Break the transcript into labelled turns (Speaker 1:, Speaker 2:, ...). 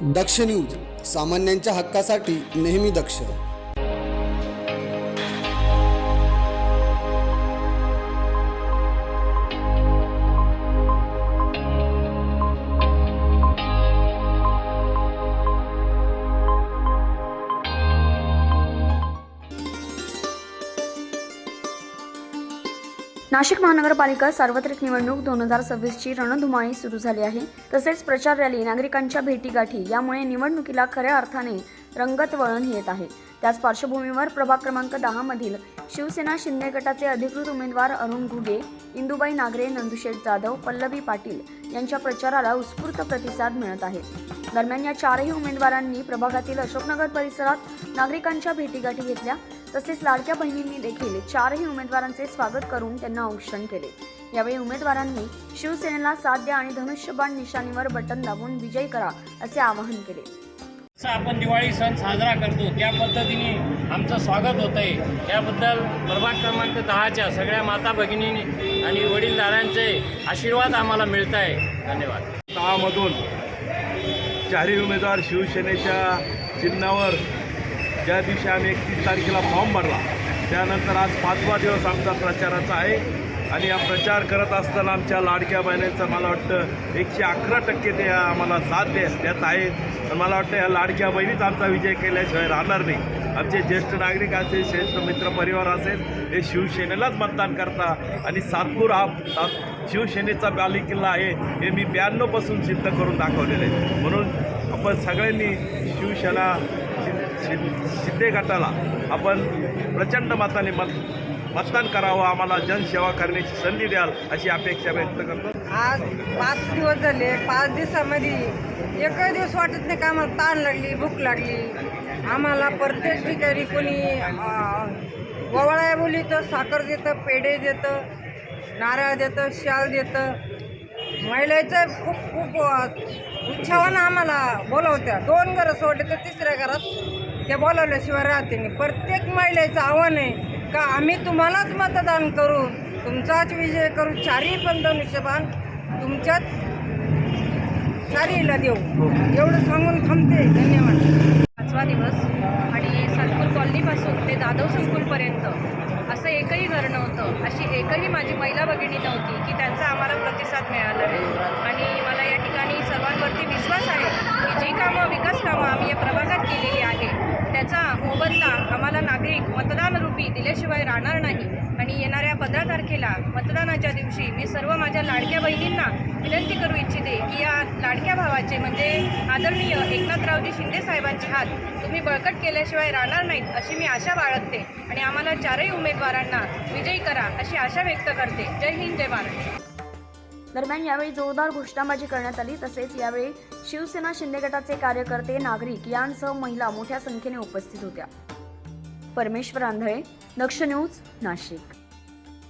Speaker 1: दक्ष news, सामान्यांच्या हक्कासाठी नेहमी दक्ष.
Speaker 2: नाशिक महानगरपालिका सार्वत्रिक निवडणूक 2026ची रणधुमाळी सुरू झाली आहे. तसेच प्रचार रॅली, नागरिकांच्या भेटीगाठी यामुळे निवडणुकीला खऱ्या अर्थाने रंगत वळण येत आहे. त्याच पार्श्वभूमीवर प्रभाग क्रमांक 10 मधील शिवसेना शिंदे गटाचे अधिकृत उमेदवार अरुण घुगे, इंदुबाई नागरे, नंदुशेठ जाधव, पल्लवी पाटील यांच्या प्रचाराला उत्स्फूर्त प्रतिसाद मिळत आहे. दरम्यान या चारही उमेदवारांनी प्रभागातील अशोकनगर परिसरात नागरिकांच्या भेटीगाठी घेतल्या. तसेच लाडक्या बहिणींनी देखील चारही उमेदवारांचे स्वागत करून त्यांना औक्षण केले. यावेळी उमेदवारांनी शिवसेनेला साथ द्या आणि धनुष्यबाण निशाणीवर बटन दाबून विजयी करा असे आवाहन केले.
Speaker 3: आपण दिवाळी सण साजरा करतो त्या पद्धतीने आमचं स्वागत होत आहे. याबद्दल प्रभाग क्रमांक 10च्या सगळ्या माता भगिनींनी आणि वडीलधाऱ्यांचे आशीर्वाद आम्हाला मिळत आहे. धन्यवाद.
Speaker 4: 10 मधून चारही उमेदवार शिवसेनेच्या चिन्हावर ज्या दिवशी आम्ही 31 तारखेला फॉर्म भरला त्यानंतर आज 5वा दिवस आमचा प्रचाराचा आहे. आणि हा प्रचार करत असताना आमच्या लाडक्या बहिणींचा मला वाटतं 111% ते आम्हाला साथ देत आहेत. आणि मला वाटतं या लाडक्या बहिणीच आमचा विजय केल्याशिवाय राहणार नाही. आमचे ज्येष्ठ नागरिक असेल, श्रेष्ठ मित्र परिवार असेल, हे शिवसेनेलाच मतदान करता. आणि सातपूर हा शिवसेनेचा बालेकिल्ला आहे हे मी 92 पासून सिद्ध करून दाखवलेलं आहे. म्हणून आपण सगळ्यांनी शिवसेना शिंदे गटाला आपण प्रचंड मताने मतदान करावं, आम्हाला जनसेवा करण्याची संधी द्याल अशी अपेक्षा व्यक्त करतो.
Speaker 5: आज 5 दिवस झाले. 5 दिवसामध्ये एकही दिवस वाटत नाही का आम्हाला ताण लागली, भूक लागली. आम्हाला प्रत्येक ठिकाणी कोणी ववळ्या बोली तर साखर देतं, पेढे देतं, नारळ देतं, शाल देतं. महिलाचं खूप उत्साहानं आम्हाला बोलवत्या. 2 घरं सोडले तर 3ऱ्या घरात त्या बोलावल्याशिवाय राहते नाही. प्रत्येक महिलेचं आव्हान आहे का आम्ही तुम्हालाच मतदान करू, तुमचाच विजय करू, चारही पण धनुष्यबाण तुमच्याच चारीला देऊ एवढं सांगून थांबते. धन्यवाद.
Speaker 6: 5वा दिवस आणि सातपूर कॉलनीपासून ते जाधव संकुलपर्यंत असं एकही घर नव्हतं, अशी एकही माझी महिला भगिनी नव्हती की त्यांचा आम्हाला प्रतिसाद मिळाला नाही. आणि मला या ठिकाणी सर्वांवरती विश्वास आहे की जी कामं विकास कामं आम्ही या प्रभागात केलेली आहे त्याचा मोबदला आम्हाला नागरिक मतदानरूपी दिल्याशिवाय राहणार नाही. आणि येणाऱ्या 15 तारखेला मतदानाच्या दिवशी मी सर्व माझ्या लाडक्या बहिणींना विनंती करू इच्छिते की या लाडक्या भावाचे म्हणजे आदरणीय एकनाथरावजी शिंदे साहेबांचे हात तुम्ही बळकट केल्याशिवाय राहणार नाहीत अशी मी आशा बाळगते. आणि आम्हाला चारही उमेदवारांना विजयी करा अशी आशा व्यक्त करते. जय हिंद, जय महाराष्ट्र.
Speaker 2: दरम्यान यावेळी जोरदार घोषणाबाजी करण्यात आली. तसेच यावेळी शिवसेना शिंदे गटाचे कार्यकर्ते, नागरिक यांसह महिला मोठ्या संख्येने उपस्थित होत्या. परमेश्वर आंधळे, दक्ष न्यूज, नाशिक.